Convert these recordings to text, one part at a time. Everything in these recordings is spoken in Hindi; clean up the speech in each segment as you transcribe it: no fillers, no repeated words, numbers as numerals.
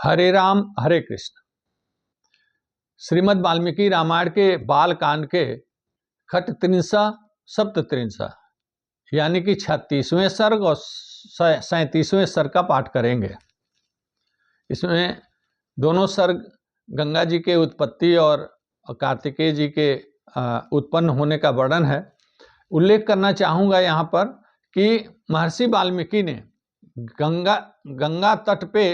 हरे राम हरे कृष्ण। श्रीमद् वाल्मीकि रामायण के बाल कांड के खट त्रिंसा सप्त त्रिंसा यानी कि 36वें सर्ग और 37वें सर्ग का पाठ करेंगे। इसमें दोनों सर्ग गंगा जी के उत्पत्ति और कार्तिकेय जी के उत्पन्न होने का वर्णन है। उल्लेख करना चाहूँगा यहाँ पर कि महर्षि वाल्मीकि ने गंगा तट पे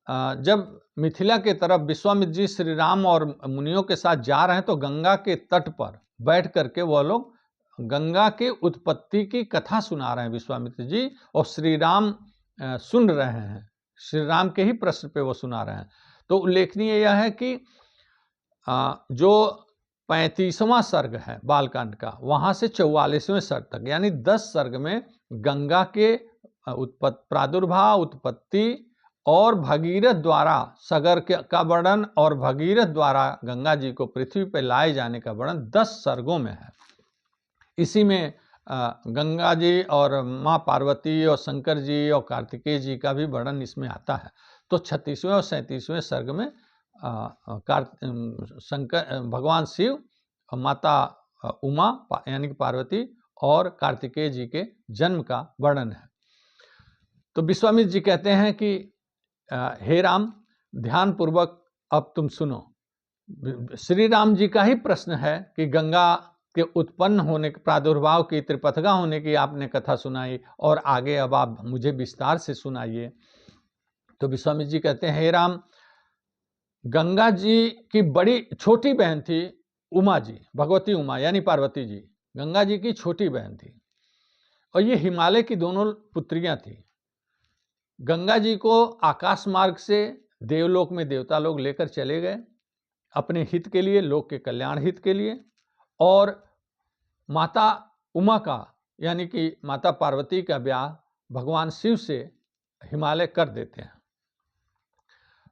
जब मिथिला के तरफ विश्वामित्र जी श्री राम और मुनियों के साथ जा रहे हैं तो गंगा के तट पर बैठ करके वह लोग गंगा के उत्पत्ति की कथा सुना रहे हैं विश्वामित्र जी, और श्री राम सुन रहे हैं। श्री राम के ही प्रश्न पे वो सुना रहे हैं। तो उल्लेखनीय यह है कि जो 35वां सर्ग है बालकांड का, वहां से 44वें सर्ग तक यानी 10 सर्ग में गंगा के प्रादुर्भाव, उत्पत्ति और भगीरथ द्वारा सगर का वर्णन और भगीरथ द्वारा गंगा जी को पृथ्वी पर लाए जाने का वर्णन 10 सर्गों में है। इसी में गंगा जी और माँ पार्वती और शंकर जी और कार्तिकेय जी का भी वर्णन इसमें आता है। तो 36वें और 37वें सर्ग में शंकर भगवान शिव, माता उमा यानी कि पार्वती और कार्तिकेय जी के जन्म का वर्णन है। तो विश्वामित्र जी कहते हैं कि हे राम, ध्यान पूर्वक अब तुम सुनो। श्री राम जी का ही प्रश्न है कि गंगा के उत्पन्न होने, प्रादुर्भाव की, त्रिपथगा होने की आपने कथा सुनाई और आगे अब आप मुझे विस्तार से सुनाइए। तो विश्वामित्र जी कहते हैं, हे राम, गंगा जी की बड़ी छोटी बहन थी उमा जी, भगवती उमा यानी पार्वती जी, गंगा जी की छोटी बहन थी और ये हिमालय की दोनों पुत्रियां थी। गंगा जी को आकाश मार्ग से देवलोक में देवता लोग लेकर चले गए अपने हित के लिए, लोक के कल्याण हित के लिए, और माता उमा का यानी कि माता पार्वती का ब्याह भगवान शिव से हिमालय कर देते हैं।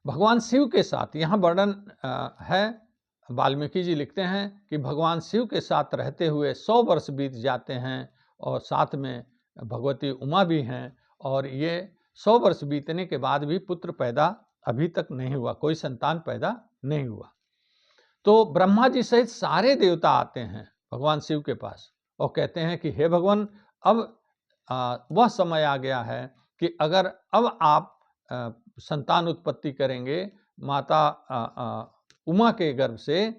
भगवान शिव के साथ यहाँ वर्णन है, वाल्मीकि जी लिखते हैं कि भगवान शिव के साथ रहते हुए 100 वर्ष बीत जाते हैं और साथ में भगवती उमा भी हैं, और ये 100 वर्ष बीतने के बाद भी पुत्र पैदा अभी तक नहीं हुआ, कोई संतान पैदा नहीं हुआ। तो ब्रह्मा जी सहित सारे देवता आते हैं भगवान शिव के पास और कहते हैं कि हे भगवान, अब वह समय आ गया है कि अगर अब आप संतान उत्पत्ति करेंगे माता उमा के गर्भ से,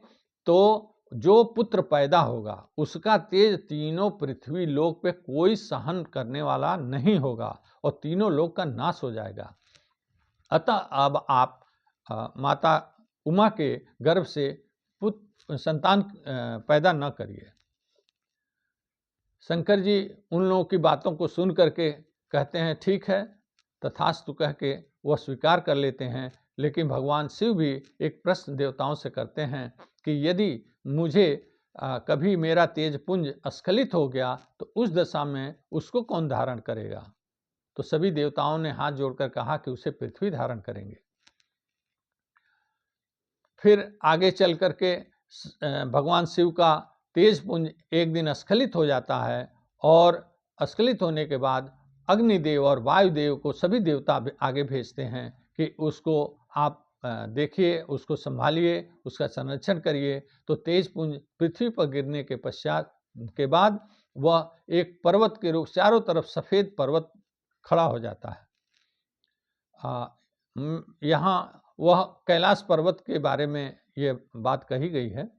तो जो पुत्र पैदा होगा उसका तेज तीनों पृथ्वी लोक पे कोई सहन करने वाला नहीं होगा और तीनों लोक का नाश हो जाएगा। अतः अब आप माता उमा के गर्भ से संतान पैदा न करिए। शंकर जी उन लोगों की बातों को सुन करके कहते हैं ठीक है, तथास्तु कह के वह स्वीकार कर लेते हैं। लेकिन भगवान शिव भी एक प्रश्न देवताओं से करते हैं कि यदि मुझे कभी मेरा तेज पुंज स्खलित हो गया तो उस दशा में उसको कौन धारण करेगा? तो सभी देवताओं ने हाथ जोड़कर कहा कि उसे पृथ्वी धारण करेंगे। फिर आगे चल करके भगवान शिव का तेज पुंज एक दिन स्खलित हो जाता है और स्खलित होने के बाद अग्निदेव और वायुदेव को सभी देवता आगे भेजते हैं कि उसको आप देखिए, उसको संभालिए, उसका संरक्षण करिए। तो तेज पुंज पृथ्वी पर गिरने के पश्चात के बाद वह एक पर्वत के रूप, चारों तरफ सफ़ेद पर्वत खड़ा हो जाता है। यहाँ वह कैलाश पर्वत के बारे में ये बात कही गई है।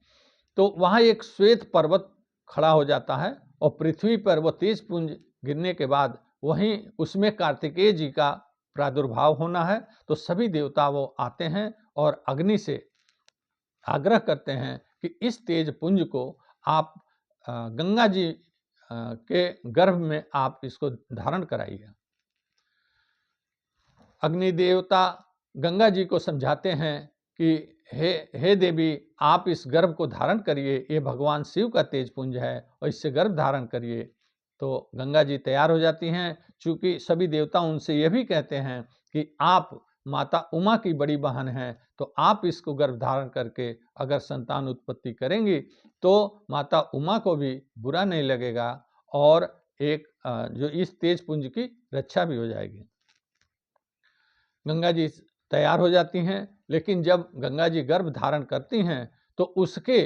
तो वहाँ एक श्वेत पर्वत खड़ा हो जाता है और पृथ्वी पर वह तेज पुंज गिरने के बाद वहीं उसमें कार्तिकेय जी का प्रादुर्भाव होना है। तो सभी देवता वो आते हैं और अग्नि से आग्रह करते हैं कि इस तेज पुंज को आप गंगा जी के गर्भ में आप इसको धारण कराइए। अग्नि देवता गंगा जी को समझाते हैं कि हे देवी, आप इस गर्भ को धारण करिए, ये भगवान शिव का तेज पुंज है और इससे गर्भ धारण करिए। तो गंगा जी तैयार हो जाती हैं। चूँकि सभी देवता उनसे ये भी कहते हैं कि आप माता उमा की बड़ी बहन हैं, तो आप इसको गर्भ धारण करके अगर संतान उत्पत्ति करेंगी तो माता उमा को भी बुरा नहीं लगेगा और एक जो इस तेज पुंज की रक्षा भी हो जाएगी। गंगा जी तैयार हो जाती हैं। लेकिन जब गंगा जी गर्भ धारण करती हैं तो उसके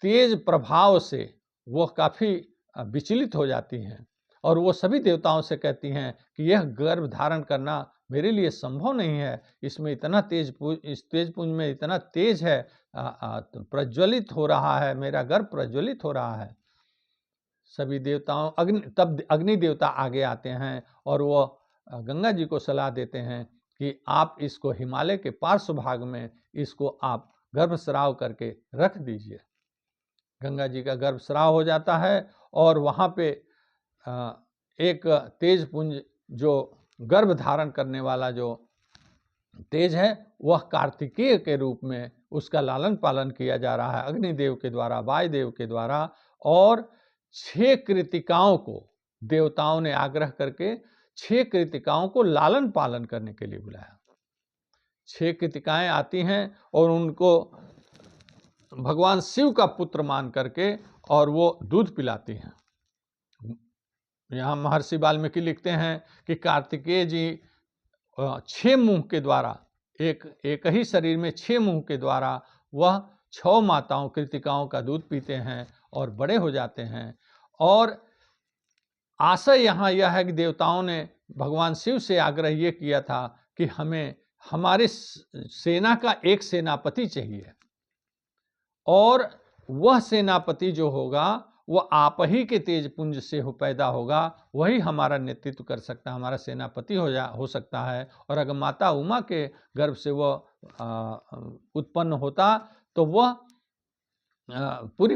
तेज प्रभाव से वह काफ़ी विचलित हो जाती हैं और वो सभी देवताओं से कहती हैं कि यह गर्भ धारण करना मेरे लिए संभव नहीं है, इसमें इतना इस तेज पुंज में इतना तेज है, तो प्रज्वलित हो रहा है, मेरा गर्भ प्रज्वलित हो रहा है। सभी देवताओं तब अग्नि देवता आगे आते हैं और वो गंगा जी को सलाह देते हैं कि आप इसको हिमालय के पार्श्व भाग में इसको आप गर्भस्राव करके रख दीजिए। गंगा जी का गर्भस्राव हो जाता है और वहाँ पे एक तेज पुंज जो गर्भ धारण करने वाला जो तेज है वह कार्तिकेय के रूप में उसका लालन पालन किया जा रहा है अग्निदेव के द्वारा, वायुदेव के द्वारा। और 6 कृतिकाओं को देवताओं ने आग्रह करके 6 कृतिकाओं को लालन पालन करने के लिए बुलाया। 6 कृतिकाएं आती हैं और उनको भगवान शिव का पुत्र मान करके और वो दूध पिलाती हैं। यहाँ महर्षि वाल्मीकि लिखते हैं कि कार्तिकेय जी 6 मुंह के द्वारा, एक ही शरीर में 6 मुंह के द्वारा वह 6 माताओं कृतिकाओं का दूध पीते हैं और बड़े हो जाते हैं। और आशय यहाँ यह है कि देवताओं ने भगवान शिव से आग्रह ये किया था कि हमें हमारे सेना का एक सेनापति चाहिए और वह सेनापति जो होगा वह आप ही के तेज पुंज से पैदा होगा, वही हमारा नेतृत्व कर सकता है, हमारा सेनापति हो सकता है। और अगर माता उमा के गर्भ से वह उत्पन्न होता तो वह पूरी